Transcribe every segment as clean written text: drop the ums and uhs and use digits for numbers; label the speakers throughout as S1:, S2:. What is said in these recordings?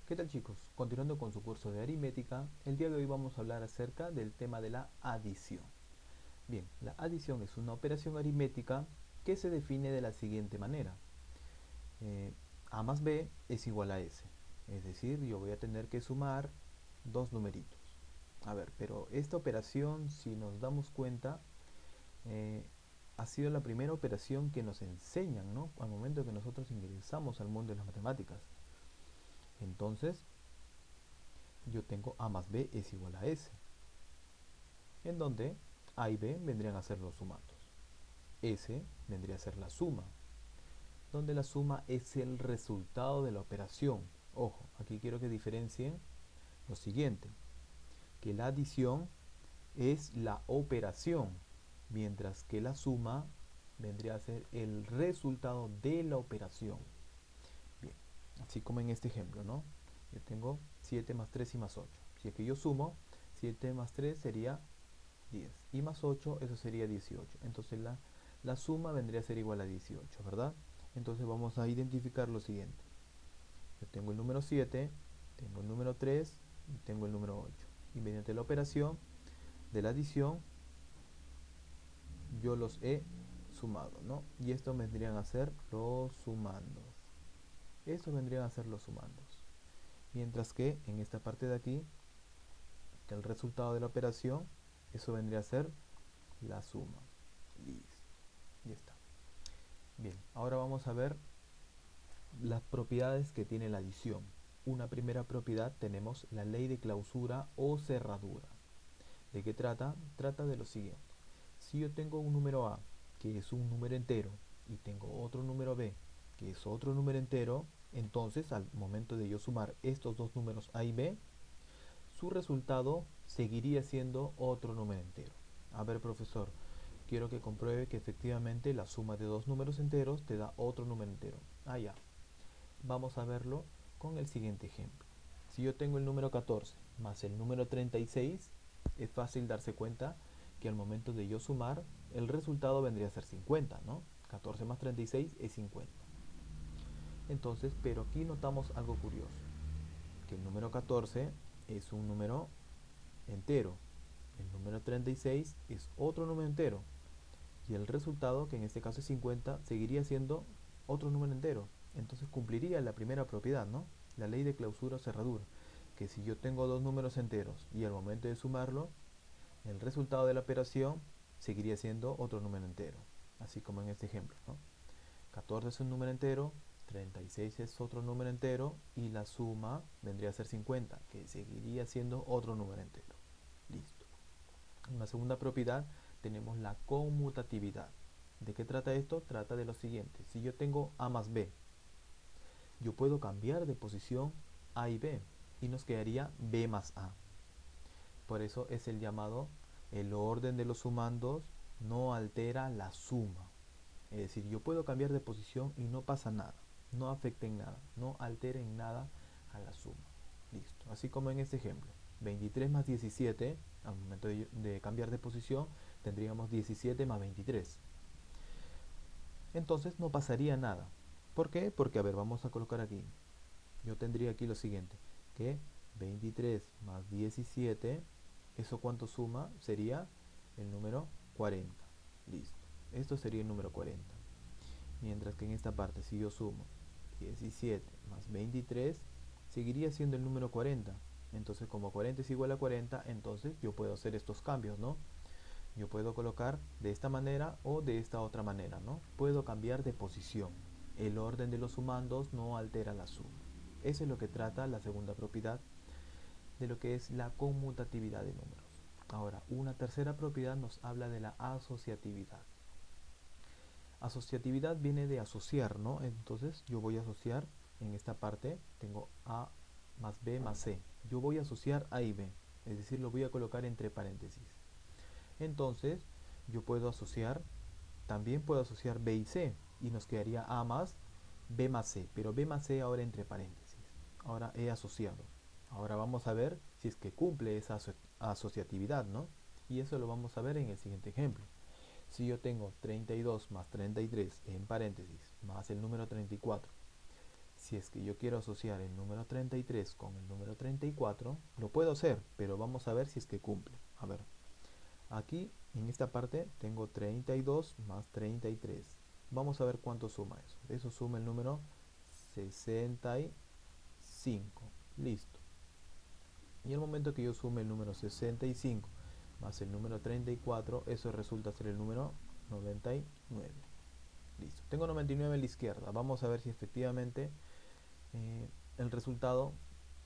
S1: ¿Qué tal chicos? Continuando con su curso de aritmética, el día de hoy vamos a hablar acerca del tema de la adición. Bien, la adición es una operación aritmética que se define de la siguiente manera. Eh, A más B es igual a S. Es decir, yo voy a tener que sumar dos numeritos. A ver, pero esta operación, si nos damos cuenta, eh, ha sido la primera operación que nos enseñan, ¿no? Al momento que nosotros ingresamos al mundo de las matemáticas. Entonces, yo tengo A más B es igual a S, en donde A y B vendrían a ser los sumandos. S vendría a ser la suma, donde la suma es el resultado de la operación. Ojo, aquí quiero que diferencien lo siguiente, que la adición es la operación, mientras que la suma vendría a ser el resultado de la operación. Bien, así como en este ejemplo, ¿no? Yo tengo 7 más 3 y más 8. Si es que yo sumo, 7 más 3 sería 10 y más 8, eso sería 18. Entonces la suma vendría a ser igual a 18, ¿verdad? Entonces vamos a identificar lo siguiente. Yo tengo el número 7, tengo el número 3 y tengo el número 8. Y mediante la operación de la adición, yo los he sumado, ¿no? Y estos vendrían a ser los sumandos. Estos vendrían a ser los sumandos. Mientras que en esta parte de aquí, que el resultado de la operación, eso vendría a ser la suma. Listo. Ya está. Bien, ahora vamos a ver las propiedades que tiene la adición. Una primera propiedad tenemos la ley de clausura o cerradura. ¿De qué trata? Trata de lo siguiente. Si yo tengo un número A, que es un número entero, y tengo otro número B, que es otro número entero, entonces al momento de yo sumar estos dos números A y B, su resultado seguiría siendo otro número entero. A ver, profesor, quiero que compruebe que efectivamente la suma de dos números enteros te da otro número entero. Ah, ya. Vamos a verlo con el siguiente ejemplo. Si yo tengo el número 14 más el número 36, es fácil darse cuenta que al momento de yo sumar, el resultado vendría a ser 50, ¿no? 14 más 36 es 50. Entonces, pero aquí notamos algo curioso, que el número 14 es un número entero, el número 36 es otro número entero, y el resultado, que en este caso es 50, seguiría siendo otro número entero. Entonces cumpliría la primera propiedad, ¿no? La ley de clausura o cerradura, que si yo tengo dos números enteros y al momento de sumarlo, el resultado de la operación seguiría siendo otro número entero, así como en este ejemplo, ¿no? 14 es un número entero, 36 es otro número entero y la suma vendría a ser 50, que seguiría siendo otro número entero. Listo. En la segunda propiedad tenemos la conmutatividad. ¿De qué trata esto? Trata de lo siguiente. Si yo tengo A más B, yo puedo cambiar de posición A y B y nos quedaría B más A. Por eso es el llamado el orden de los sumandos no altera la suma. Es decir, yo puedo cambiar de posición y no pasa nada, no afecta en nada, no altera en nada a la suma. Listo. Así como en este ejemplo. 23 más 17, al momento de cambiar de posición, tendríamos 17 más 23. Entonces no pasaría nada. ¿Por qué? Porque, a ver, vamos a colocar aquí. Yo tendría aquí lo siguiente, que 23 más 17, ¿eso cuánto suma? Sería el número 40. Listo. Esto sería el número 40. Mientras que en esta parte, si yo sumo 17 más 23, seguiría siendo el número 40. Entonces, como 40 es igual a 40, entonces yo puedo hacer estos cambios, ¿no? Yo puedo colocar de esta manera o de esta otra manera, ¿no? Puedo cambiar de posición. El orden de los sumandos no altera la suma. Eso es lo que trata la segunda propiedad de lo que es la conmutatividad de números. Ahora, una tercera propiedad nos habla de la asociatividad. Asociatividad viene de asociar, ¿no? Entonces yo voy a asociar, en esta parte tengo A más B más C. Yo voy a asociar A y B, es decir, lo voy a colocar entre paréntesis. Entonces yo puedo asociar, también puedo asociar B y C, y nos quedaría A más B más C, pero B más C ahora entre paréntesis. Ahora he asociado. Ahora vamos a ver si es que cumple esa asociatividad, ¿no? Y eso lo vamos a ver en el siguiente ejemplo. Si yo tengo 32 más 33 en paréntesis más el número 34, Si es que yo quiero asociar el número 33 con el número 34, lo puedo hacer, pero vamos a ver si es que cumple. A ver, aquí en esta parte tengo 32 más 33. Vamos a ver cuánto suma eso. Eso suma el número 65. Listo. Y al momento que yo sume el número 65 más el número 34, eso resulta ser el número 99. Listo. Tengo 99 en la izquierda. Vamos a ver si efectivamente el resultado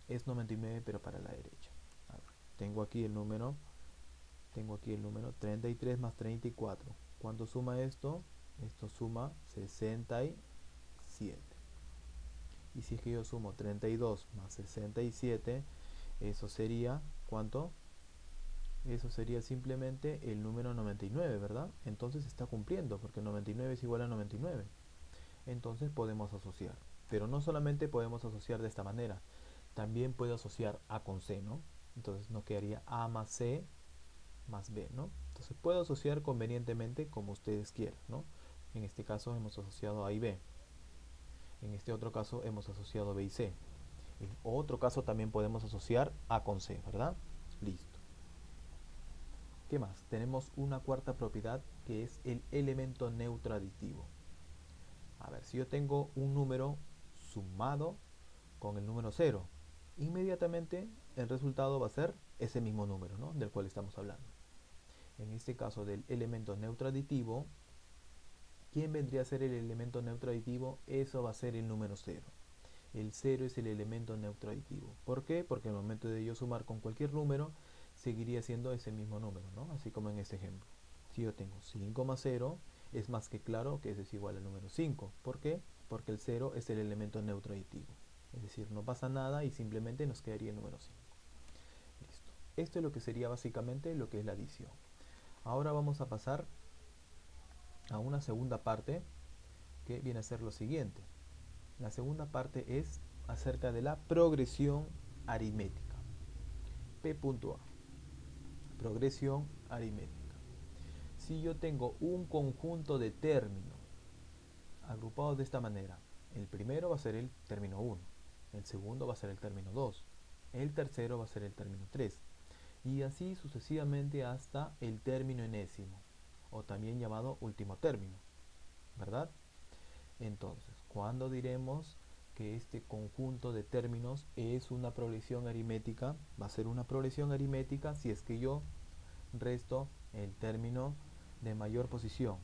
S1: es 99 pero para la derecha. A ver, tengo aquí el número 33 más 34. ¿Cuánto suma esto? Esto suma 67. Y si es que yo sumo 32 más 67, eso sería, ¿cuánto? Eso sería simplemente el número 99, ¿verdad? Entonces está cumpliendo, porque 99 es igual a 99. Entonces podemos asociar. Pero no solamente podemos asociar de esta manera, también puedo asociar A con C, ¿no? Entonces nos quedaría A más C más B, ¿no? Entonces puedo asociar convenientemente como ustedes quieran, ¿no? En este caso hemos asociado A y B. En este otro caso hemos asociado B y C. En otro caso también podemos asociar A con C, ¿verdad? Listo. ¿Qué más? Tenemos una cuarta propiedad que es el elemento neutro aditivo. A ver, si yo tengo un número sumado con el número 0, inmediatamente el resultado va a ser ese mismo número, ¿no? Del cual estamos hablando. En este caso del elemento neutro aditivo, ¿quién vendría a ser el elemento neutro aditivo? Eso va a ser el número 0. El 0 es el elemento neutro aditivo. ¿Por qué? Porque al momento de yo sumar con cualquier número, seguiría siendo ese mismo número, ¿no? Así como en este ejemplo. Si yo tengo 5 más 0, es más que claro que ese es igual al número 5. ¿Por qué? Porque el 0 es el elemento neutro aditivo. Es decir, no pasa nada y simplemente nos quedaría el número 5. Listo. Esto es lo que sería básicamente lo que es la adición. Ahora vamos a pasar a una segunda parte que viene a ser lo siguiente. La segunda parte es acerca de la progresión aritmética. P.A. Progresión aritmética. Si yo tengo un conjunto de términos agrupados de esta manera, el primero va a ser el término 1, el segundo va a ser el término 2, el tercero va a ser el término 3, y así sucesivamente hasta el término enésimo, o también llamado último término, ¿verdad? Entonces, ¿cuándo diremos que este conjunto de términos es una progresión aritmética? Va a ser una progresión aritmética si es que yo resto el término de mayor posición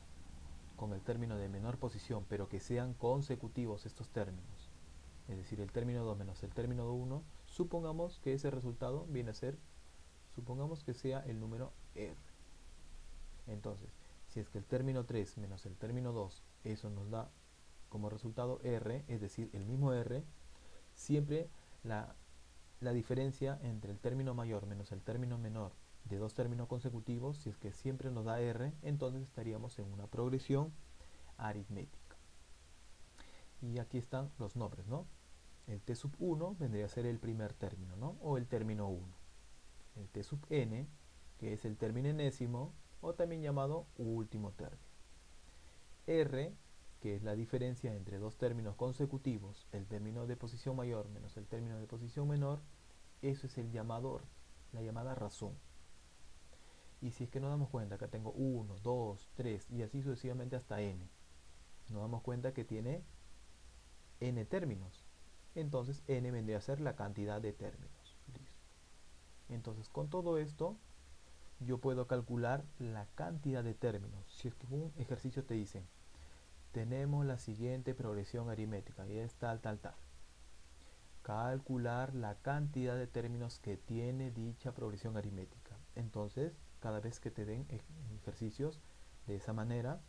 S1: con el término de menor posición, pero que sean consecutivos estos términos. Es decir, el término 2 menos el término 1, supongamos que ese resultado viene a ser, supongamos que sea el número R. Entonces, si es que el término 3 menos el término 2, eso nos da como resultado R, es decir, el mismo R, siempre la diferencia entre el término mayor menos el término menor de dos términos consecutivos, si es que siempre nos da R, entonces estaríamos en una progresión aritmética. Y aquí están los nombres, ¿no? El T sub 1 vendría a ser el primer término, ¿no? O el término 1. El T sub n, que es el término enésimo, o también llamado último término. R, que es la diferencia entre dos términos consecutivos, el término de posición mayor menos el término de posición menor, eso es el llamado, la llamada razón. Y si es que nos damos cuenta que tengo 1, 2, 3 y así sucesivamente hasta n, nos damos cuenta que tiene n términos. Entonces n vendría a ser la cantidad de términos. Listo. Entonces con todo esto yo puedo calcular la cantidad de términos. Si es que un ejercicio te dice, tenemos la siguiente progresión aritmética y es tal, tal, tal. Calcular la cantidad de términos que tiene dicha progresión aritmética. Entonces, cada vez que te den ejercicios de esa manera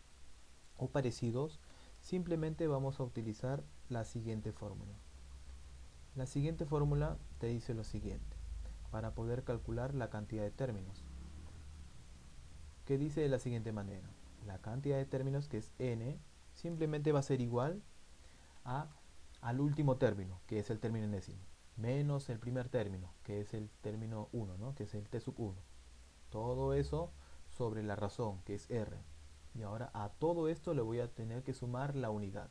S1: o parecidos, simplemente vamos a utilizar la siguiente fórmula. La siguiente fórmula te dice lo siguiente, para poder calcular la cantidad de términos, que dice de la siguiente manera, la cantidad de términos, que es n, simplemente va a ser igual al último término, que es el término enésimo, menos el primer término, que es el término 1, ¿no? Que es el T sub 1. Todo eso sobre la razón, que es R. Y ahora a todo esto le voy a tener que sumar la unidad.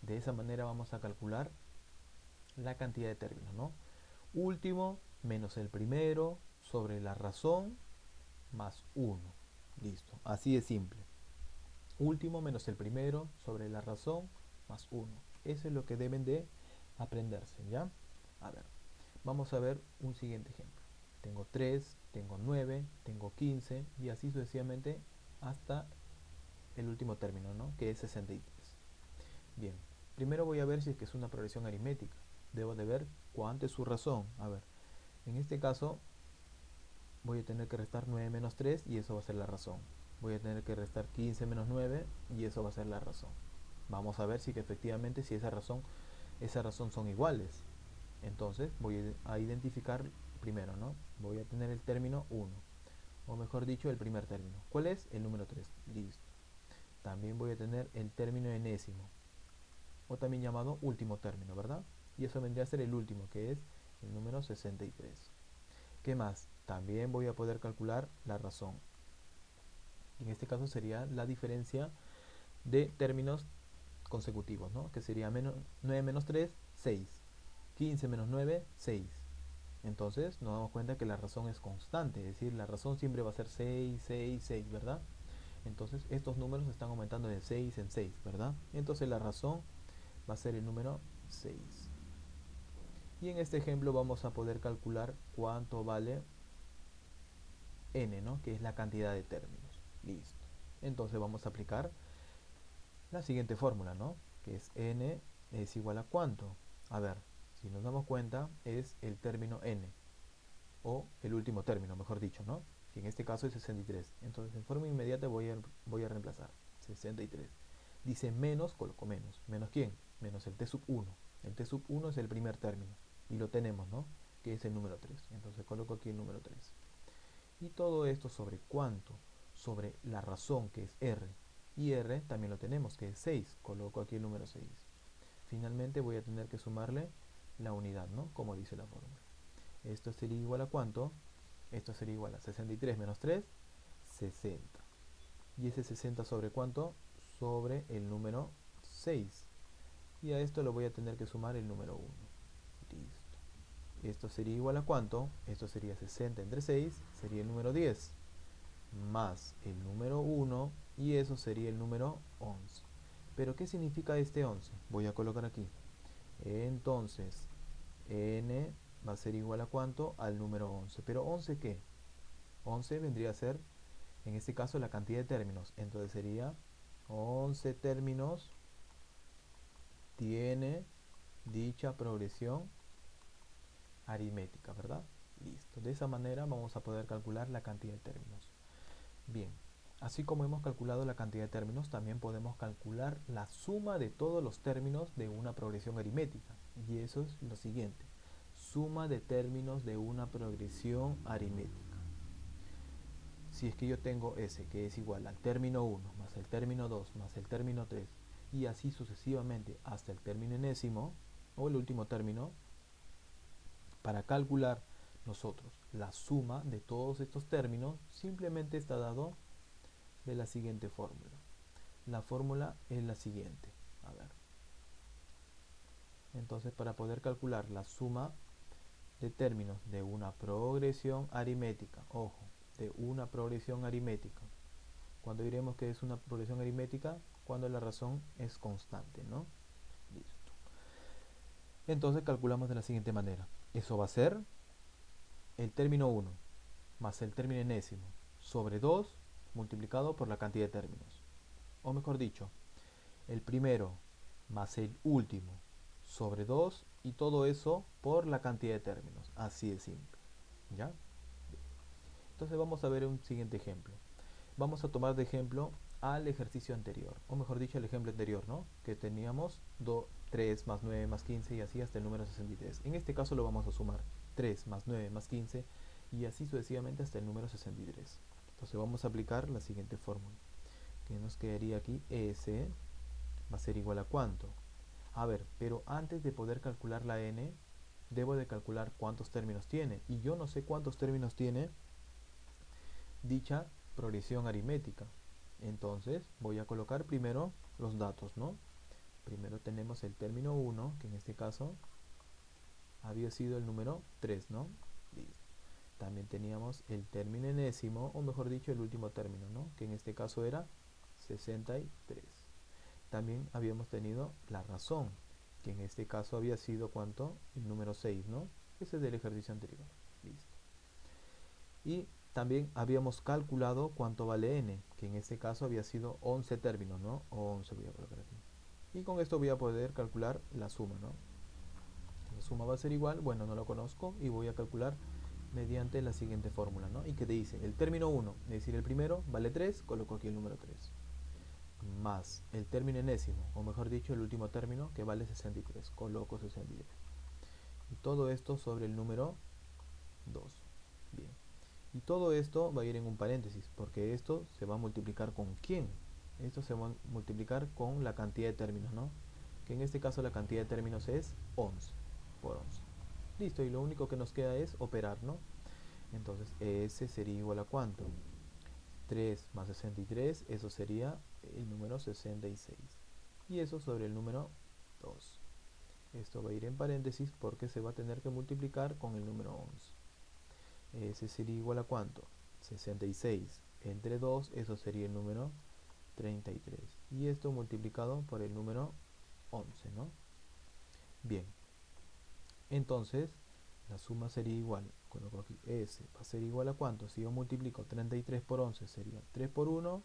S1: De esa manera vamos a calcular la cantidad de términos, ¿no? Último menos el primero sobre la razón más 1. Listo, así de simple. Último menos el primero sobre la razón más 1. Eso es lo que deben de aprenderse, ¿ya? A ver, vamos a ver un siguiente ejemplo. Tengo 3, tengo 9, tengo 15 y así sucesivamente hasta el último término, ¿no? Que es 63. Bien, primero voy a ver si es que es una progresión aritmética. Debo de ver cuánto es su razón. A ver, en este caso voy a tener que restar 9 menos 3 y eso va a ser la razón. Voy a tener que restar 15 menos 9 y eso va a ser la razón. Vamos a ver si que efectivamente si esa razón son iguales. Entonces voy a identificar primero, ¿no? Voy a tener el término 1, o mejor dicho, el primer término. ¿Cuál es? El número 3. Listo. También voy a tener el término enésimo, o también llamado último término, ¿verdad? Y eso vendría a ser el último, que es el número 63. ¿Qué más? También voy a poder calcular la razón. En este caso sería la diferencia de términos consecutivos, ¿no? Que sería 9 menos 3, 6. 15 menos 9, 6. Entonces nos damos cuenta que la razón es constante, es decir, la razón siempre va a ser 6, 6, 6, ¿verdad? Entonces estos números están aumentando de 6 en 6, ¿verdad? Entonces la razón va a ser el número 6. Y en este ejemplo vamos a poder calcular cuánto vale n, ¿no? Que es la cantidad de términos. Listo. Entonces vamos a aplicar la siguiente fórmula, ¿no? Que es n es igual a ¿cuánto? A ver, si nos damos cuenta es el término n, o el último término, mejor dicho, ¿no? Que en este caso es 63. Entonces en forma inmediata voy a reemplazar 63. Dice menos, coloco menos. ¿Menos quién? Menos el t sub 1. El t sub 1 es el primer término. Y lo tenemos, ¿no? Que es el número 3. Entonces coloco aquí el número 3. Y todo esto sobre cuánto, sobre la razón que es r. Y r también lo tenemos, que es 6. Coloco aquí el número 6. Finalmente voy a tener que sumarle la unidad, ¿no? Como dice la fórmula. Esto sería igual a ¿cuánto? Esto sería igual a 63 menos 3, 60. ¿Y ese 60 sobre cuánto? Sobre el número 6. Y a esto le voy a tener que sumar el número 1. Listo. Esto sería igual a ¿cuánto? Esto sería 60 entre 6, sería el número 10. Más el número 1, y eso sería el número 11. ¿Pero qué significa este 11? Voy a colocar aquí. Entonces, n va a ser igual a ¿cuánto? Al número 11. ¿Pero 11 qué? 11 vendría a ser, en este caso, la cantidad de términos. Entonces sería 11 términos tiene dicha progresión aritmética, ¿verdad? Listo. De esa manera vamos a poder calcular la cantidad de términos. Bien, así como hemos calculado la cantidad de términos, también podemos calcular la suma de todos los términos de una progresión aritmética. Y eso es lo siguiente. Suma de términos de una progresión aritmética. Si es que yo tengo S, que es igual al término 1, más el término 2, más el término 3, y así sucesivamente hasta el término enésimo, o el último término, para calcular nosotros la suma de todos estos términos, simplemente está dado de la siguiente fórmula. La fórmula es la siguiente. A ver. Entonces, para poder calcular la suma de términos de una progresión aritmética, ojo, de una progresión aritmética. Cuando diremos que es una progresión aritmética, cuando la razón es constante, ¿no? Listo. Entonces calculamos de la siguiente manera. Eso va a ser el término 1 más el término enésimo sobre 2 multiplicado por la cantidad de términos. O mejor dicho, el primero más el último sobre 2 y todo eso por la cantidad de términos. Así de simple. ¿Ya? Entonces vamos a ver un siguiente ejemplo. Vamos a tomar de ejemplo al ejercicio anterior, o mejor dicho, al ejemplo anterior, ¿no? Que teníamos 3 más 9 más 15 y así hasta el número 63. En este caso lo vamos a sumar 3 más 9 más 15 y así sucesivamente hasta el número 63. Entonces vamos a aplicar la siguiente fórmula, que nos quedaría aquí S va a ser igual a ¿cuánto? A ver, pero antes de poder calcular la n, debo de calcular cuántos términos tiene, y yo no sé cuántos términos tiene dicha progresión aritmética. Entonces voy a colocar primero los datos, ¿no? Primero tenemos el término 1, que en este caso había sido el número 3, ¿no? Listo. También teníamos el término enésimo, o mejor dicho, el último término, ¿no? Que en este caso era 63. También habíamos tenido la razón, que en este caso había sido, ¿cuánto? El número 6, ¿no? Ese es del ejercicio anterior. Listo. Y también habíamos calculado cuánto vale n, que en este caso había sido 11 términos, ¿no? O 11 voy a colocar aquí. Y con esto voy a poder calcular la suma, ¿no? La suma va a ser igual, bueno, no lo conozco, y voy a calcular mediante la siguiente fórmula, ¿no? Y que te dice, el término 1, es decir, el primero, vale 3, coloco aquí el número 3. Más el término enésimo, o mejor dicho, el último término, que vale 63, coloco 63. Y todo esto sobre el número 2. Bien. Y todo esto va a ir en un paréntesis, porque esto se va a multiplicar ¿con quién? Esto se va a multiplicar con la cantidad de términos, ¿no? Que en este caso la cantidad de términos es 11 por 11. Listo, y lo único que nos queda es operar, ¿no? Entonces, S sería igual a ¿cuánto? 3 más 63, eso sería el número 66. Y eso sobre el número 2. Esto va a ir en paréntesis porque se va a tener que multiplicar con el número 11. Ese sería igual a ¿cuánto? 66 entre 2, eso sería el número 33. Y esto multiplicado por el número 11, ¿no? Bien, entonces la suma sería igual, coloco aquí, S va a ser igual a ¿cuánto? Si yo multiplico 33 por 11 sería 3 por 1,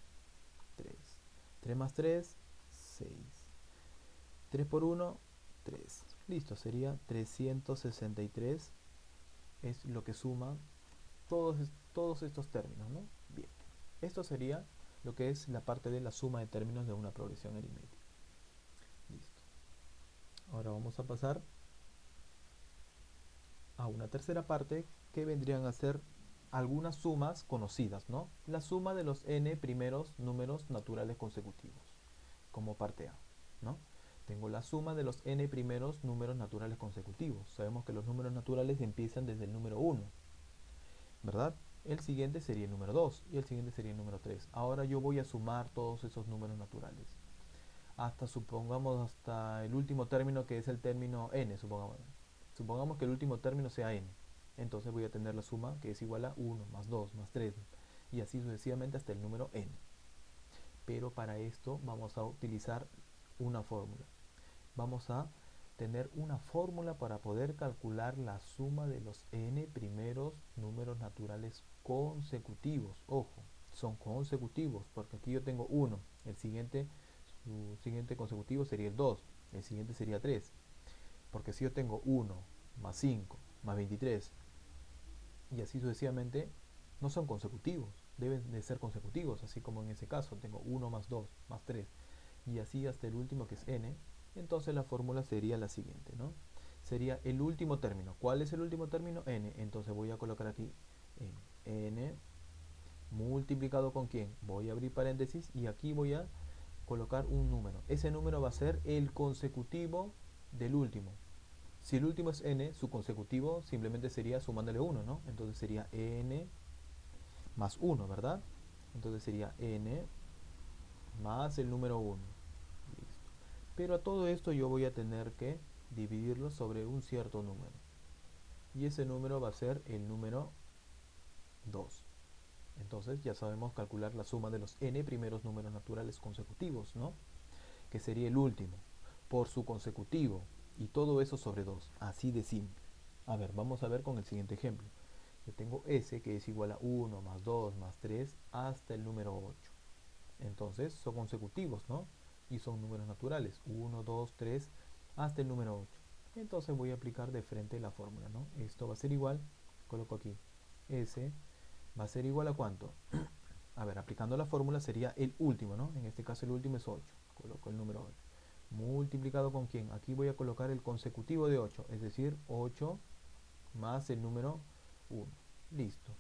S1: 3. 3 más 3, 6. 3 por 1, 3. Listo, sería 363. Es lo que suma todos estos términos, ¿no? Bien. Esto sería lo que es la parte de la suma de términos de una progresión aritmética. Listo. Ahora vamos a pasar a una tercera parte que vendrían a ser algunas sumas conocidas, ¿no? La suma de los n primeros números naturales consecutivos, como parte A, ¿no? Tengo la suma de los n primeros números naturales consecutivos. Sabemos que los números naturales empiezan desde el número 1, ¿verdad? El siguiente sería el número 2 y el siguiente sería el número 3. Ahora yo voy a sumar todos esos números naturales. Supongamos, hasta el último término, que es el término n, supongamos que el último término sea n. Entonces voy a tener la suma que es igual a 1 más 2 más 3 y así sucesivamente hasta el número n. Pero para esto vamos a utilizar una fórmula. Vamos a tener una fórmula para poder calcular la suma de los n primeros números naturales consecutivos. Ojo, son consecutivos porque aquí yo tengo 1, su siguiente consecutivo sería el 2, el siguiente sería 3. Porque si yo tengo 1 más 5 más 23 y así sucesivamente, no son consecutivos, deben de ser consecutivos, así como en ese caso tengo 1 más 2 más 3 y así hasta el último, que es n. Entonces la fórmula sería la siguiente, ¿no? Sería el último término. ¿Cuál es el último término? N. Entonces voy a colocar aquí n multiplicado ¿con quién? Voy a abrir paréntesis y aquí voy a colocar un número. Ese número va a ser el consecutivo del último. Si el último es n, su consecutivo simplemente sería sumándole 1, ¿no? Entonces sería n más 1, ¿verdad? Entonces sería n más el número 1. Listo. Pero a todo esto yo voy a tener que dividirlo sobre un cierto número. Y ese número va a ser el número 2. Entonces ya sabemos calcular la suma de los n primeros números naturales consecutivos, ¿no? Que sería el último, por su consecutivo, y todo eso sobre 2, así de simple. A ver, vamos a ver con el siguiente ejemplo. Yo tengo s que es igual a 1 más 2 más 3 hasta el número 8. Entonces son consecutivos, ¿no? Y son números naturales, 1, 2, 3 hasta el número 8. Entonces voy a aplicar de frente la fórmula, ¿no? Esto va a ser igual, coloco aquí, s va a ser igual a ¿cuánto? A ver, aplicando la fórmula sería el último, ¿no? En este caso el último es 8. Coloco el número 8. Multiplicado ¿con quién? Aquí voy a colocar el consecutivo de 8, es decir, 8 más el número 1. Listo.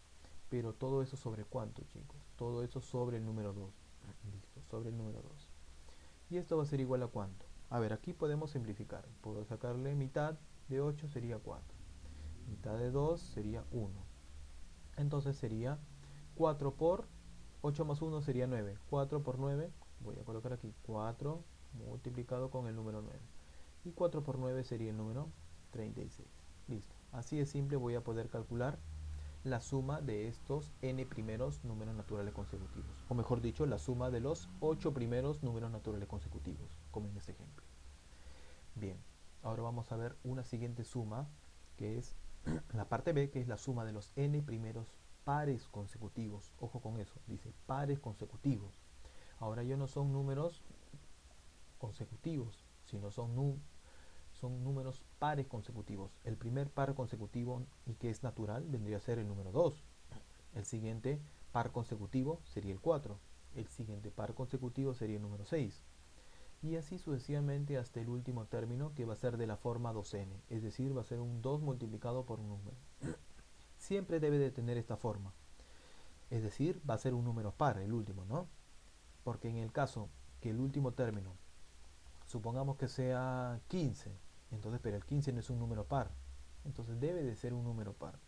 S1: Pero todo eso sobre ¿cuánto, chicos? Todo eso sobre el número 2. Listo, sobre el número 2. Y esto va a ser igual a ¿cuánto? A ver, aquí podemos simplificar. Puedo sacarle mitad de 8 sería 4. Mitad de 2 sería 1. Entonces sería 4 por 8 más 1 sería 9. 4 por 9, voy a colocar aquí 4 multiplicado con el número 9. Y 4 por 9 sería el número 36. Listo. Así de simple voy a poder calcular la suma de estos n primeros números naturales consecutivos. O mejor dicho, la suma de los 8 primeros números naturales consecutivos, como en este ejemplo. Bien, ahora vamos a ver una siguiente suma, que es la parte B, que es la suma de los n primeros pares consecutivos. Ojo con eso, dice pares consecutivos. Ahora ya no son números consecutivos, sino son números pares consecutivos. El primer par consecutivo y que es natural vendría a ser el número 2. El siguiente par consecutivo sería el 4. El siguiente par consecutivo sería el número 6. Y así sucesivamente hasta el último término, que va a ser de la forma 2n, es decir, va a ser un 2 multiplicado por un número. Siempre debe de tener esta forma, es decir, va a ser un número par el último, ¿no? Porque en el caso que el último término, supongamos que sea 15, entonces, pero el 15 no es un número par, entonces debe de ser un número par.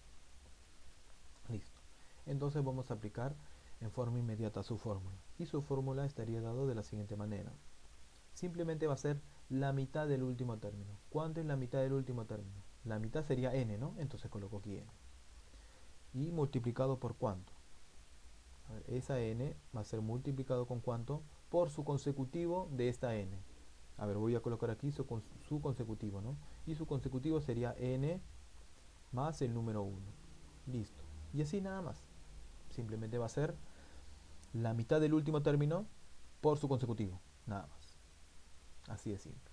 S1: Listo. Entonces vamos a aplicar en forma inmediata su fórmula. Y su fórmula estaría dado de la siguiente manera. Simplemente va a ser la mitad del último término. ¿Cuánto es la mitad del último término? La mitad sería n, ¿no? Entonces coloco aquí n. Y multiplicado por cuánto. A ver, esa n va a ser multiplicado con cuánto por su consecutivo de esta n. A ver, voy a colocar aquí su consecutivo, ¿no? Y su consecutivo sería n más el número 1. Listo. Y así nada más. Simplemente va a ser la mitad del último término por su consecutivo. Nada más. Así de simple.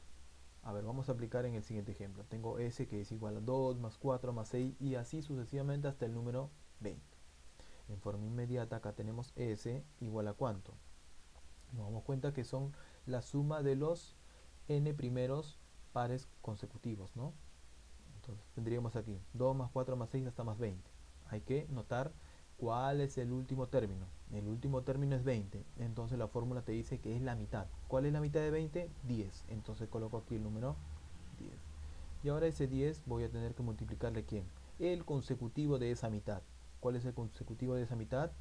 S1: A ver, vamos a aplicar en el siguiente ejemplo. Tengo s que es igual a 2 más 4 más 6 y así sucesivamente hasta el número 20. En forma inmediata acá tenemos s igual a ¿cuánto? Nos damos cuenta que son la suma de los n primeros pares consecutivos, ¿no? Entonces tendríamos aquí 2 más 4 más 6 hasta más 20. Hay que notar cuál es el último término. El último término es 20. Entonces la fórmula te dice que es la mitad. ¿Cuál es la mitad de 20? 10. Entonces coloco aquí el número 10. Y ahora ese 10 voy a tener que multiplicarle ¿quién? El consecutivo de esa mitad. ¿Cuál es el consecutivo de esa mitad?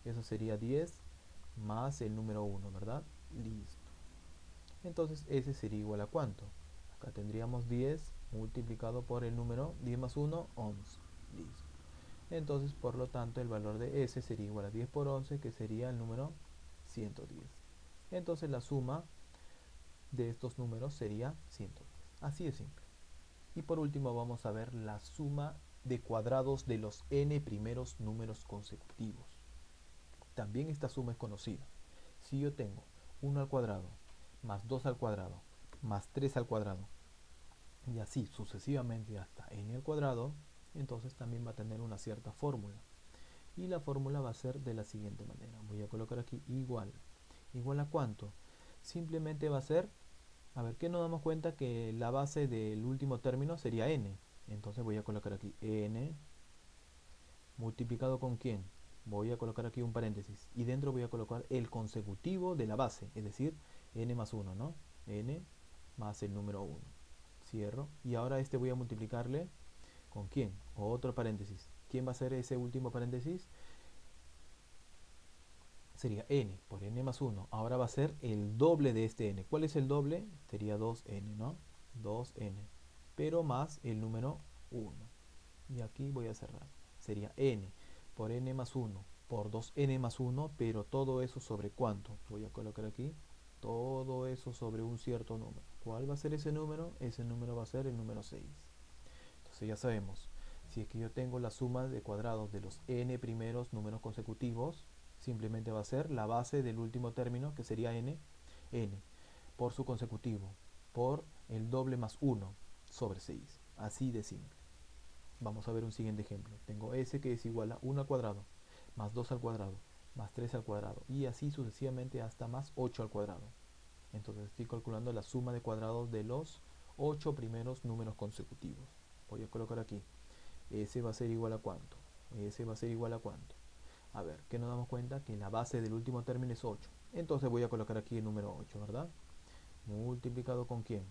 S1: Eso sería 10 más el número 1, ¿verdad? Listo. Entonces ese sería igual a ¿cuánto? Acá tendríamos 10 multiplicado por el número 10 más 1, 11. Listo. Entonces, por lo tanto, el valor de S sería igual a 10 por 11, que sería el número 110. Entonces, la suma de estos números sería 110. Así de simple. Y por último, vamos a ver la suma de cuadrados de los n primeros números consecutivos. También esta suma es conocida. Si yo tengo 1 al cuadrado, más 2 al cuadrado, más 3 al cuadrado, y así sucesivamente hasta n al cuadrado, entonces también va a tener una cierta fórmula. Y la fórmula va a ser de la siguiente manera. Voy a colocar aquí igual. ¿Igual a cuánto? Simplemente va a ser, a ver, ¿qué nos damos cuenta? Que la base del último término sería n. Entonces voy a colocar aquí n multiplicado con quién. Voy a colocar aquí un paréntesis. Y dentro voy a colocar el consecutivo de la base. Es decir, n más 1, ¿no? N más el número 1. Cierro. Y ahora este voy a multiplicarle ¿con quién? Otro paréntesis. ¿Quién va a ser ese último paréntesis? Sería n por n más 1. Ahora va a ser el doble de este n. ¿Cuál es el doble? Sería 2n, ¿no? 2n. Pero más el número 1. Y aquí voy a cerrar. Sería n por n más 1 por 2n más 1, pero todo eso sobre ¿cuánto? Voy a colocar aquí todo eso sobre un cierto número. ¿Cuál va a ser ese número? Ese número va a ser el número 6. Entonces ya sabemos, si es que yo tengo la suma de cuadrados de los n primeros números consecutivos, simplemente va a ser la base del último término, que sería n, por su consecutivo, por el doble más 1 sobre 6. Así de simple. Vamos a ver un siguiente ejemplo. Tengo s que es igual a 1 al cuadrado, más 2 al cuadrado, más 3 al cuadrado, y así sucesivamente hasta más 8 al cuadrado. Entonces estoy calculando la suma de cuadrados de los 8 primeros números consecutivos. Voy a colocar aquí. S va a ser igual a cuánto. S va a ser igual a cuánto. A ver, ¿qué nos damos cuenta? Que la base del último término es 8. Entonces voy a colocar aquí el número 8, ¿verdad? Multiplicado con quién.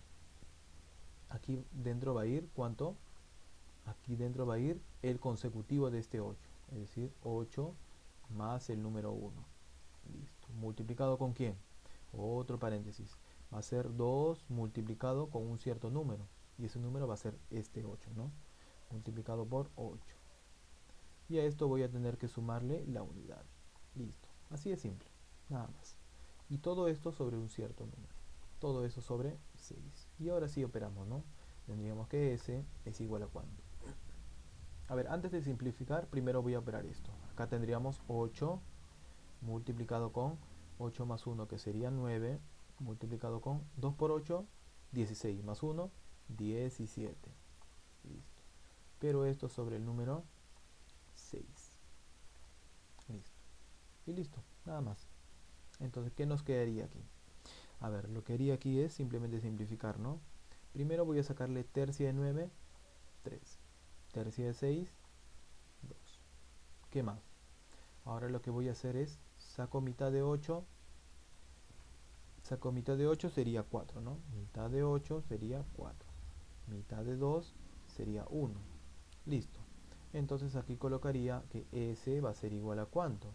S1: Aquí dentro va a ir ¿cuánto? Aquí dentro va a ir el consecutivo de este 8. Es decir, 8 más el número 1. Listo. ¿Multiplicado con quién? Otro paréntesis. Va a ser 2 multiplicado con un cierto número. Y ese número va a ser este 8, ¿no? Multiplicado por 8. Y a esto voy a tener que sumarle la unidad. Listo. Así de simple. Nada más. Y todo esto sobre un cierto número. Todo eso sobre 6. Y ahora sí operamos, ¿no? Tendríamos que S es igual a cuánto. A ver, antes de simplificar, primero voy a operar esto. Acá tendríamos 8 multiplicado con 8 más 1, que sería 9, multiplicado con 2 por 8, 16, más 1, 17. Listo. Pero esto sobre el número 6. Listo. Y listo, nada más. Entonces, ¿qué nos quedaría aquí? A ver, lo que haría aquí es simplemente simplificar, ¿no? Primero voy a sacarle tercia de 9, 3. Tercia de 6, 2. ¿Qué más? Ahora lo que voy a hacer es, saco mitad de 8, saco mitad de 8 sería 4, ¿no? Mitad de 8 sería 4. Mitad de 2 sería 1. Listo. Entonces aquí colocaría que S va a ser igual a ¿cuánto?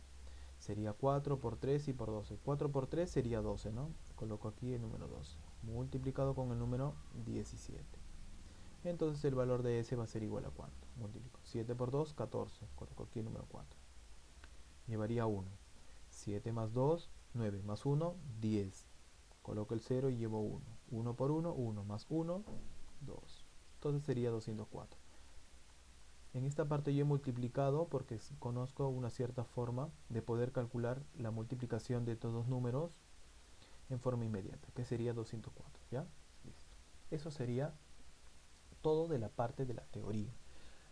S1: Sería 4 por 3 y por 12. 4 por 3 sería 12, ¿no? Coloco aquí el número 12. Multiplicado con el número 17. Entonces el valor de S va a ser igual a ¿cuánto? Multiplico. 7 por 2, 14. Coloco aquí el número 4. Llevaría 1. 7 más 2, 9. Más 1, 10. Coloco el 0 y llevo 1. 1 por 1, 1. Más 1, 2. Entonces sería 204. En esta parte yo he multiplicado porque conozco una cierta forma de poder calcular la multiplicación de todos los números en forma inmediata, que sería 204, ¿ya? Listo. Eso sería todo de la parte de la teoría.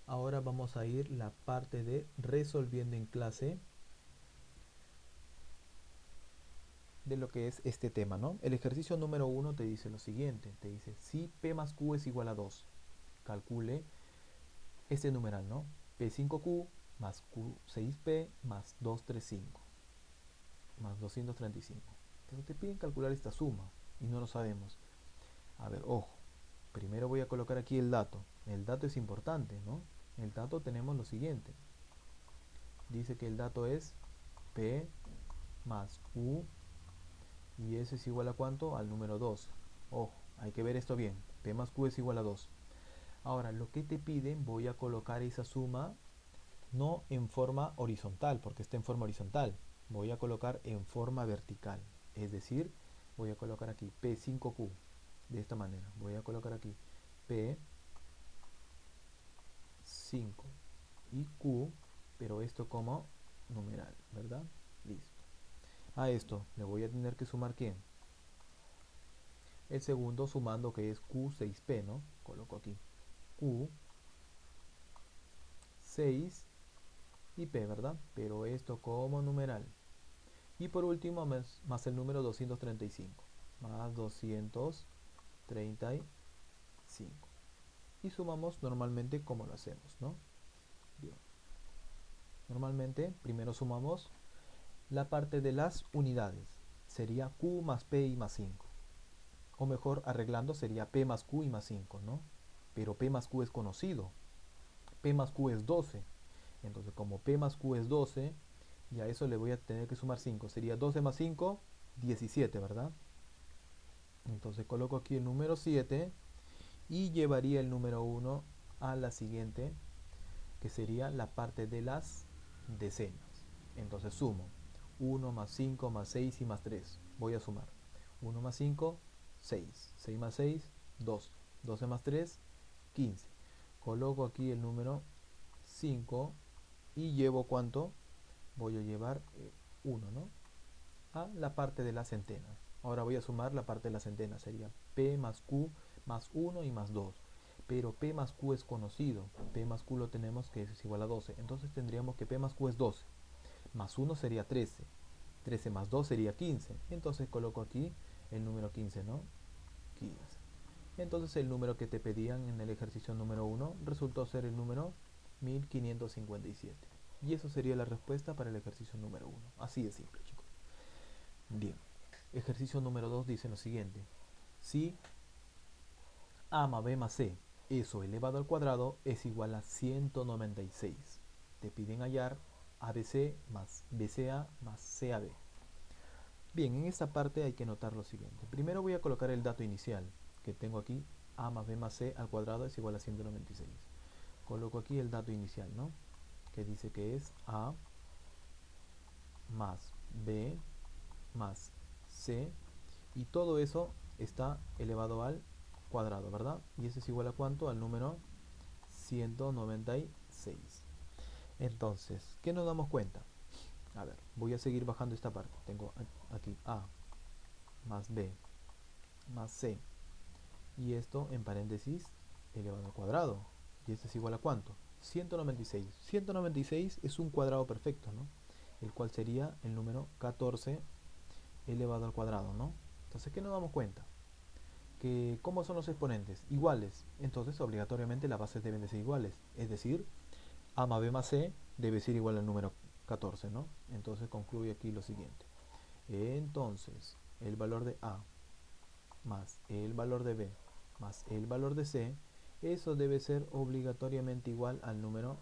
S1: Ahora vamos a ir la parte de resolviendo en clase de lo que es este tema, ¿no? El ejercicio número 1 te dice lo siguiente, te dice si P más Q es igual a 2, calcule este numeral, ¿no? P5Q más Q6P más 235 más 235. Entonces te piden calcular esta suma y no lo sabemos. A ver, ojo, primero voy a colocar aquí el dato. El dato es importante, ¿no? El dato tenemos lo siguiente. Dice que el dato es P más Q y S es igual a ¿cuánto? Al número 2. Ojo, hay que ver esto bien. P más Q es igual a 2. Ahora, lo que te piden, voy a colocar esa suma no en forma horizontal, porque está en forma horizontal. Voy a colocar en forma vertical. Es decir, voy a colocar aquí P5Q. De esta manera. Voy a colocar aquí P5 y Q, pero esto como numeral, ¿verdad? Listo. A esto le voy a tener que sumar ¿quién? El segundo sumando, que es Q6P, ¿no? Coloco aquí Q6 y P, ¿verdad? Pero esto como numeral. Y por último, más el número 235. Más 235. Y sumamos normalmente como lo hacemos, ¿no? Bien. Normalmente, primero sumamos la parte de las unidades. Sería Q más P y más 5. O mejor, arreglando, sería P más Q y más 5, ¿no? Pero P más Q es conocido. P más Q es 12. Entonces, como P más Q es 12, y a eso le voy a tener que sumar 5. Sería 12 más 5, 17, ¿verdad? Entonces coloco aquí el número 7 y llevaría el número 1 a la siguiente, que sería la parte de las decenas. Entonces sumo 1 más 5 más 6 y más 3. Voy a sumar 1 más 5, 6. 6 más 6, 12. 12 más 3, 15. Coloco aquí el número 5 y llevo ¿cuánto? Voy a llevar 1, ¿no? A la parte de las centenas. Ahora voy a sumar la parte de las centenas. Sería P más Q más 1 y más 2. Pero P más Q es conocido. P más Q lo tenemos que es igual a 12. Entonces tendríamos que P más Q es 12. Más 1 sería 13. 13 más 2 sería 15. Entonces coloco aquí el número 15, ¿no? 15. Entonces el número que te pedían en el ejercicio número 1 resultó ser el número 1557. Y eso sería la respuesta para el ejercicio número 1. Así de simple, chicos. Bien. Ejercicio número 2 dice lo siguiente. Si A más B más C, eso elevado al cuadrado, es igual a 196. Te piden hallar ABC más BCA más CAB. Bien, en esta parte hay que notar lo siguiente. Primero voy a colocar el dato inicial, que tengo aquí, a más b más c al cuadrado es igual a 196. Coloco aquí el dato inicial, ¿no? Que dice que es a más b más c, y todo eso está elevado al cuadrado, ¿verdad? Y eso es igual a ¿cuánto? Al número 196. Entonces, ¿qué nos damos cuenta? A ver, voy a seguir bajando esta parte. Tengo aquí a más b más c, y esto en paréntesis elevado al cuadrado. ¿Y esto es igual a cuánto? 196. 196 es un cuadrado perfecto, ¿no? El cual sería el número 14 elevado al cuadrado, ¿no? Entonces, ¿qué nos damos cuenta? Que ¿cómo son los exponentes? Iguales. Entonces, obligatoriamente las bases deben de ser iguales. Es decir, a más b más c debe ser igual al número 14, ¿no? Entonces, concluye aquí lo siguiente. Entonces, el valor de a más el valor de b más el valor de c, eso debe ser obligatoriamente igual al número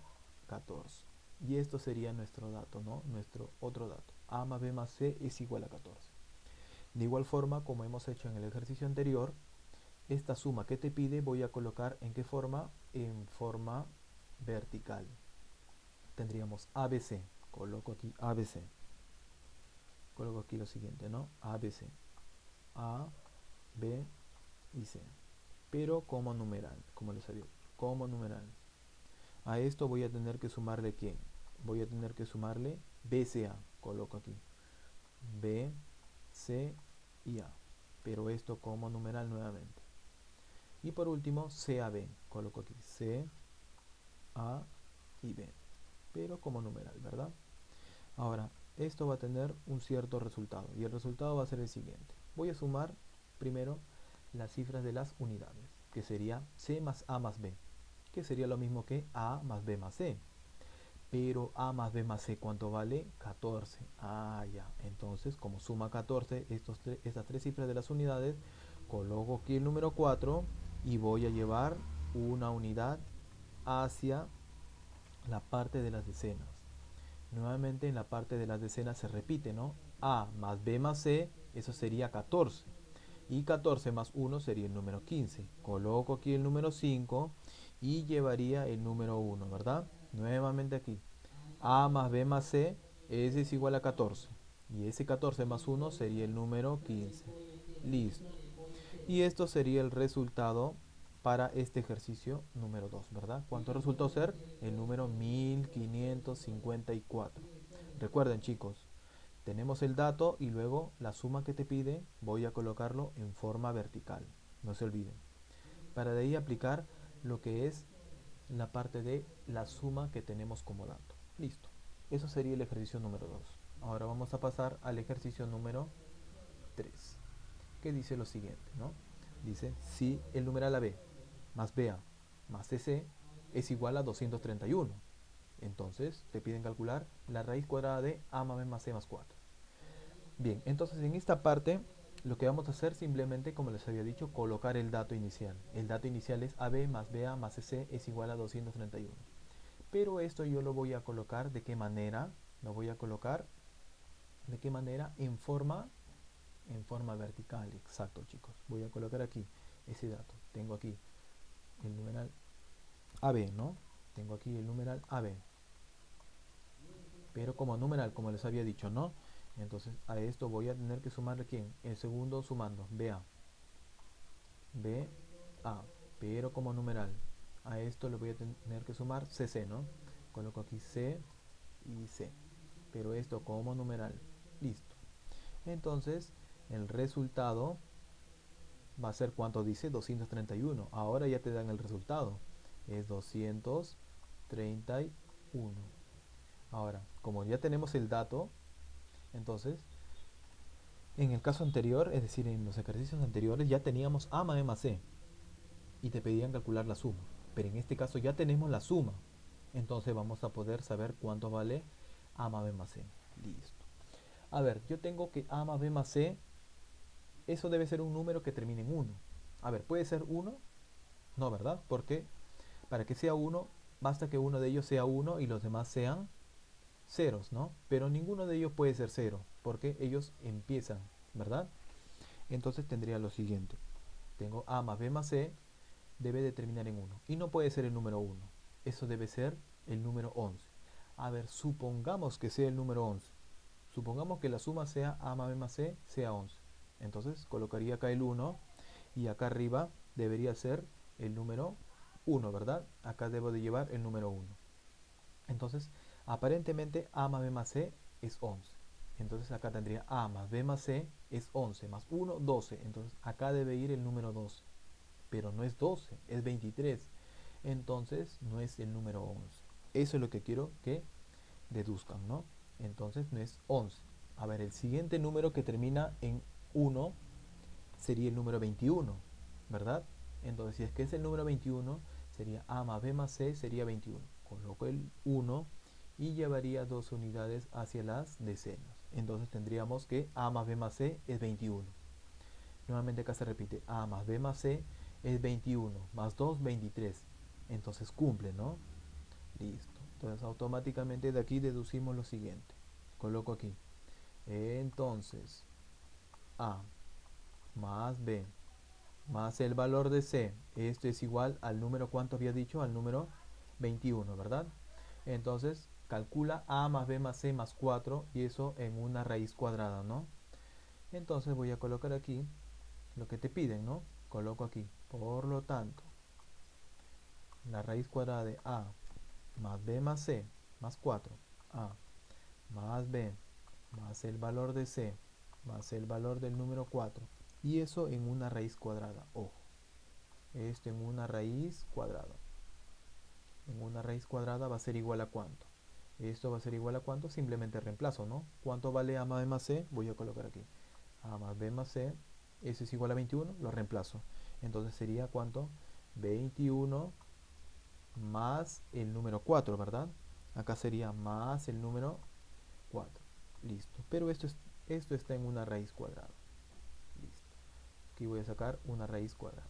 S1: 14. Y esto sería nuestro dato, ¿no? Nuestro otro dato. A más b más c es igual a 14. De igual forma, como hemos hecho en el ejercicio anterior, esta suma que te pide voy a colocar ¿en qué forma? En forma vertical. Tendríamos ABC. Coloco aquí ABC. Coloco aquí lo siguiente, ¿no? ABC. A, B y C. Pero como numeral, como les había dicho, como numeral. A esto voy a tener que sumarle ¿quién? Voy a tener que sumarle BCA. Coloco aquí B, C y A. Pero esto como numeral nuevamente. Y por último, CAB. Coloco aquí C, A y B. Pero como numeral, ¿verdad? Ahora, esto va a tener un cierto resultado. Y el resultado va a ser el siguiente. Voy a sumar primero las cifras de las unidades, que sería C más A más B, que sería lo mismo que A más B más C. Pero A más B más C, ¿cuánto vale? 14. Ah, ya. Entonces, como suma 14, estas tres cifras de las unidades, coloco aquí el número 4 y voy a llevar una unidad hacia la parte de las decenas. Nuevamente en la parte de las decenas se repite, ¿no? A más B más C, eso sería 14. Y 14 más 1 sería el número 15. Coloco aquí el número 5 y llevaría el número 1, ¿verdad? Nuevamente aquí. A más B más C, ese es igual a 14. Y ese 14 más 1 sería el número 15. Listo. Y esto sería el resultado para este ejercicio número 2, ¿verdad? ¿Cuánto resultó ser? El número 1554. Recuerden, chicos, tenemos el dato y luego la suma que te pide voy a colocarlo en forma vertical. No se olviden. Para de ahí aplicar lo que es la parte de la suma que tenemos como dato. Listo. Eso sería el ejercicio número 2. Ahora vamos a pasar al ejercicio número 3, que dice lo siguiente, ¿no? Dice, si el numeral AB más BA más CC es igual a 231, entonces te piden calcular la raíz cuadrada de A más B más C más 4. Bien, entonces en esta parte lo que vamos a hacer simplemente, como les había dicho, colocar el dato inicial. El dato inicial es AB más BA más CC es igual a 231. Pero esto yo lo voy a colocar ¿de qué manera? Lo voy a colocar ¿de qué manera? En forma vertical, exacto, chicos. Voy a colocar aquí ese dato. Tengo aquí el numeral AB, ¿no? Tengo aquí el numeral AB. Pero como numeral, como les había dicho, ¿no? Entonces a esto voy a tener que sumarle ¿quién? El segundo sumando, BA. BA. Pero como numeral. A esto le voy a tener que sumar CC, ¿no? Coloco aquí C y C. Pero esto como numeral. Listo. Entonces, el resultado va a ser ¿cuánto dice? 231. Ahora ya te dan el resultado. Es 231. Ahora, como ya tenemos el dato, entonces, en el caso anterior, es decir, en los ejercicios anteriores, ya teníamos A más B más C y te pedían calcular la suma. Pero en este caso ya tenemos la suma. Entonces vamos a poder saber cuánto vale A más B más C. Listo. A ver, yo tengo que A más B más C, eso debe ser un número que termine en 1. A ver, ¿puede ser 1? No, ¿verdad? Porque para que sea 1, basta que uno de ellos sea 1 y los demás sean ceros, ¿no? Pero ninguno de ellos puede ser cero, porque ellos empiezan, ¿verdad? Entonces tendría lo siguiente. Tengo a más b más c, debe de terminar en 1. Y no puede ser el número 1. Eso debe ser el número 11. A ver, supongamos que sea el número 11. Supongamos que la suma sea a más b más c, sea 11. Entonces colocaría acá el 1 y acá arriba debería ser el número 1, ¿verdad? Acá debo de llevar el número 1. Entonces, aparentemente a más b más c es 11. Entonces acá tendría a más b más c es 11, más 1, 12. Entonces acá debe ir el número 12. Pero no es 12, es 23. Entonces no es el número 11. Eso es lo que quiero que deduzcan, ¿no? Entonces no es 11. A ver, el siguiente número que termina en 1 sería el número 21, ¿verdad? Entonces, si es que es el número 21, sería a más b más c sería 21. Coloco el 1 y llevaría 2 unidades hacia las decenas. Entonces tendríamos que a más b más c es 21. Nuevamente acá se repite, a más b más c es 21, más 2, 23. Entonces cumple, ¿no? Listo. Entonces automáticamente de aquí deducimos lo siguiente. Coloco aquí. Entonces, a más b más el valor de c, esto es igual al número, ¿cuánto había dicho? Al número 21, ¿verdad? Entonces calcula a más b más c más 4 y eso en una raíz cuadrada, ¿no? Entonces voy a colocar aquí lo que te piden, ¿no? Coloco aquí, por lo tanto, la raíz cuadrada de a más b más c más 4, a más b más el valor de c más el valor del número 4, y eso en una raíz cuadrada, ojo, esto en una raíz cuadrada. En una raíz cuadrada va a ser igual a cuánto. Esto va a ser igual a cuánto, simplemente reemplazo, ¿no? ¿Cuánto vale a más b más c? Voy a colocar aquí. A más b más c, eso es igual a 21, lo reemplazo. Entonces sería cuánto? 21 más el número 4, ¿verdad? Acá sería más el número 4. Listo. Pero esto está en una raíz cuadrada. Listo. Aquí voy a sacar una raíz cuadrada.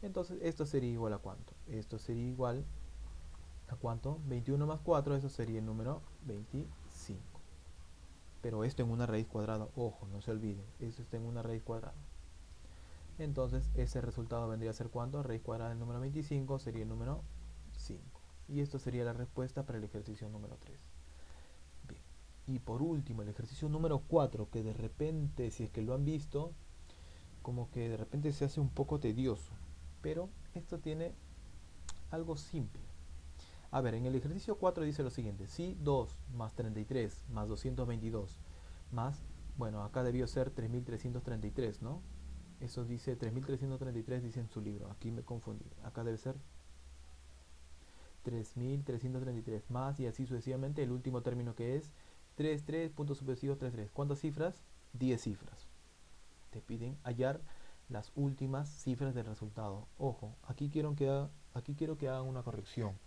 S1: Entonces esto sería igual a cuánto. Esto sería igual a cuánto. 21 más 4, eso sería el número 25. Pero esto en una raíz cuadrada. Ojo, no se olvide. Esto está en una raíz cuadrada. Entonces ese resultado vendría a ser cuánto. Raíz cuadrada del número 25 sería el número 5. Y esto sería la respuesta para el ejercicio número 3. Bien. Y por último, el ejercicio número 4, que de repente, si es que lo han visto, como que de repente se hace un poco tedioso. Pero esto tiene algo simple. A ver, en el ejercicio 4 dice lo siguiente. Si 2 más 33 más 222 más, bueno, acá debió ser 3333, ¿no? Eso dice 3333, dice en su libro. Aquí me confundí. Acá debe ser 3333 más y así sucesivamente. El último término que es 33 puntos suspensivos 33. ¿Cuántas cifras? 10 cifras. Te piden hallar las últimas cifras del resultado. Ojo, aquí quiero que hagan una corrección.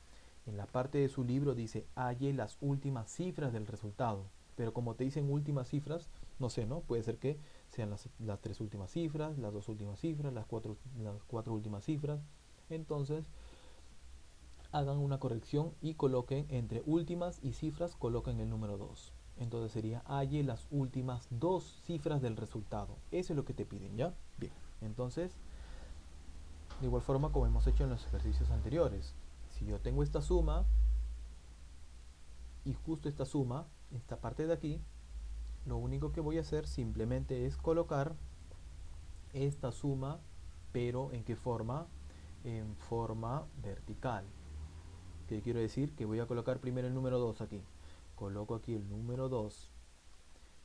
S1: En la parte de su libro dice halle las últimas cifras del resultado. Pero como te dicen últimas cifras, no sé, ¿no? Puede ser que sean las tres últimas cifras, las dos últimas cifras, las cuatro últimas cifras. Entonces, hagan una corrección y coloquen entre últimas y cifras, coloquen el número 2. Entonces sería halle las últimas dos cifras del resultado. Eso es lo que te piden, ¿ya? Bien, entonces, de igual forma como hemos hecho en los ejercicios anteriores, si yo tengo esta suma y justo esta suma, esta parte de aquí, lo único que voy a hacer simplemente es colocar esta suma, pero ¿en qué forma? En forma vertical. ¿Qué quiero decir? Que voy a colocar primero el número 2 aquí. Coloco aquí el número 2.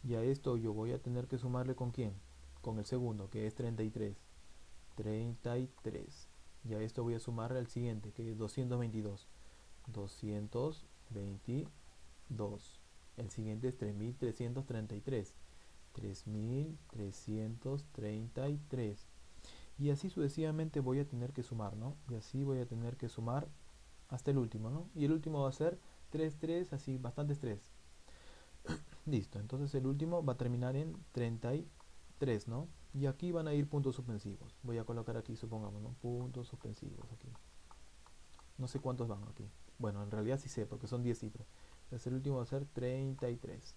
S1: Y a esto yo voy a tener que sumarle ¿con quién? Con el segundo, que es 33. 33. Y a esto voy a sumarle al siguiente, que es 222. 222. El siguiente es 3333. 3333. Y así sucesivamente voy a tener que sumar, ¿no? Y así voy a tener que sumar hasta el último, ¿no? Y el último va a ser 3, 3, así, bastantes 3. Listo, entonces el último va a terminar en 33, ¿no? Y aquí van a ir puntos suspensivos. Voy a colocar aquí, supongamos, ¿no? Puntos suspensivos aquí. No sé cuántos van aquí. Bueno, en realidad sí sé, porque son 10 cifras. Entonces el último va a ser 33.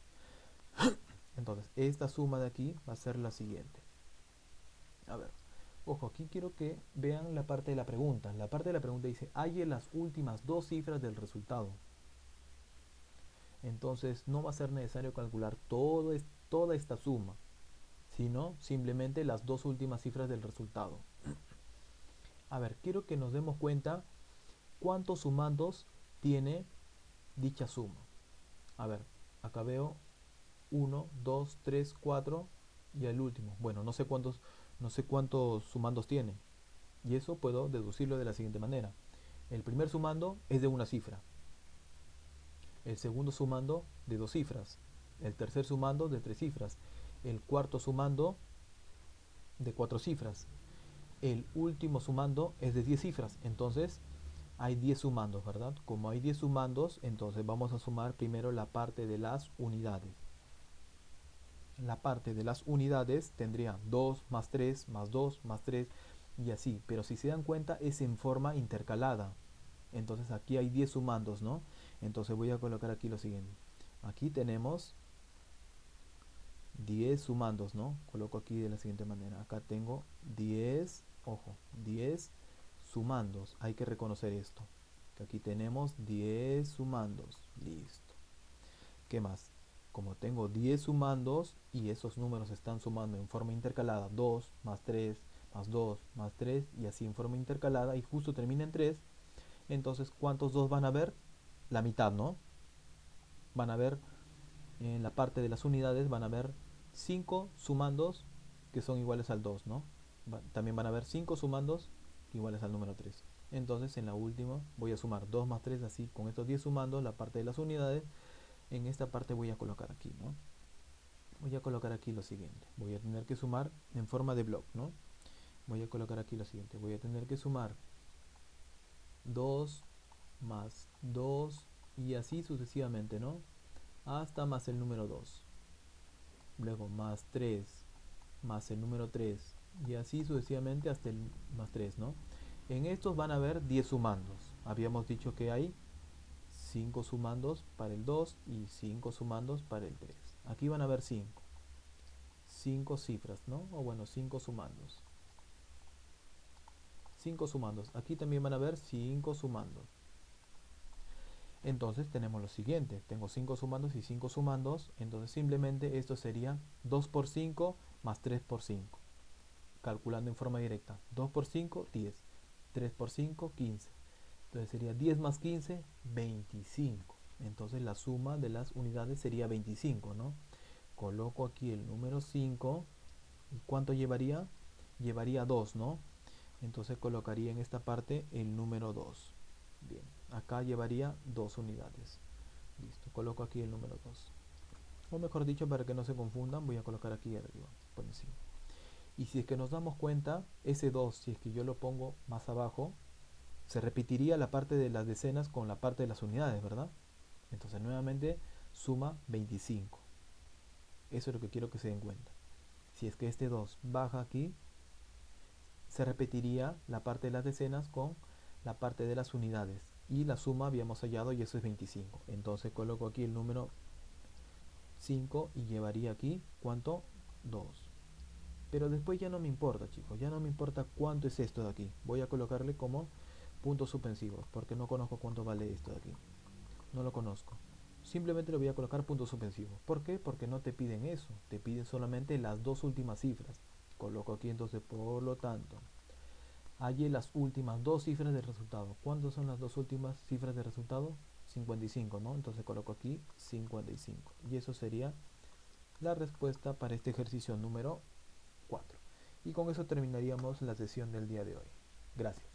S1: Entonces esta suma de aquí va a ser la siguiente. A ver, ojo, aquí quiero que vean la parte de la pregunta. La parte de la pregunta dice, halle las últimas dos cifras del resultado. Entonces no va a ser necesario calcular toda esta suma, sino simplemente las dos últimas cifras del resultado. A ver, quiero que nos demos cuenta cuántos sumandos tiene dicha suma. A ver, acá veo 1, 2, 3, 4 y el último. Bueno, no sé cuántos sumandos tiene. Y eso puedo deducirlo de la siguiente manera. El primer sumando es de una cifra. El segundo sumando de dos cifras. El tercer sumando de tres cifras. El cuarto sumando de cuatro cifras. El último sumando es de 10 cifras. Entonces hay 10 sumandos, ¿verdad? Como hay 10 sumandos, entonces vamos a sumar primero la parte de las unidades. La parte de las unidades tendría 2 más 3 más 2 más 3 y así. Pero si se dan cuenta es en forma intercalada. Entonces aquí hay 10 sumandos, ¿no? Entonces voy a colocar aquí lo siguiente. Aquí tenemos 10 sumandos, ¿no? Coloco aquí de la siguiente manera. Acá tengo 10, ojo, 10 sumandos. Hay que reconocer esto. Que aquí tenemos 10 sumandos. Listo. ¿Qué más? Como tengo 10 sumandos y esos números están sumando en forma intercalada, 2 más 3 más 2 más 3 y así en forma intercalada y justo termina en 3, entonces ¿cuántos 2 van a haber? La mitad, ¿no? Van a ver en la parte de las unidades, van a haber 5 sumandos que son iguales al 2, ¿no? También van a haber 5 sumandos iguales al número 3. Entonces en la última voy a sumar 2 más 3 así con estos 10 sumandos, la parte de las unidades. En esta parte voy a colocar aquí, ¿no? Voy a colocar aquí lo siguiente. Voy a tener que sumar en forma de block, ¿no? Voy a colocar aquí lo siguiente. Voy a tener que sumar 2 más 2 y así sucesivamente, ¿no? Hasta más el número 2. Luego más 3 más el número 3 y así sucesivamente hasta el más 3, ¿no? En estos van a haber 10 sumandos. Habíamos dicho que hay 5 sumandos para el 2 y 5 sumandos para el 3. Aquí van a haber 5 cifras, ¿no? O bueno, 5 sumandos. 5 sumandos. Aquí también van a haber 5 sumandos. Entonces tenemos lo siguiente. Tengo 5 sumandos y 5 sumandos. Entonces simplemente esto sería 2 por 5 más 3 por 5. Calculando en forma directa. 2 por 5, 10. 3 por 5, 15. Entonces sería 10 más 15, 25. Entonces la suma de las unidades sería 25, ¿no? Coloco aquí el número 5. ¿Y cuánto llevaría? Llevaría 2, ¿no? Entonces colocaría en esta parte el número 2. Bien, acá llevaría 2 unidades. Listo, coloco aquí el número 2. O mejor dicho, para que no se confundan, voy a colocar aquí arriba, por encima. Y si es que nos damos cuenta, ese 2, si es que yo lo pongo más abajo, se repetiría la parte de las decenas con la parte de las unidades, ¿verdad? Entonces nuevamente suma 25. Eso es lo que quiero que se den cuenta. Si es que este 2 baja aquí, se repetiría la parte de las decenas con la parte de las unidades. Y la suma habíamos hallado y eso es 25. Entonces coloco aquí el número 5 y llevaría aquí, ¿cuánto? 2. Pero después ya no me importa, chicos. Ya no me importa cuánto es esto de aquí. Voy a colocarle como puntos suspensivos, porque no conozco cuánto vale esto de aquí. No lo conozco. Simplemente le voy a colocar puntos suspensivos. ¿Por qué? Porque no te piden eso. Te piden solamente las dos últimas cifras. Coloco aquí entonces, por lo tanto, halle las últimas dos cifras del resultado. ¿Cuántas son las dos últimas cifras del resultado? 55, ¿no? Entonces coloco aquí 55. Y eso sería la respuesta para este ejercicio número 4. Y con eso terminaríamos la sesión del día de hoy. Gracias.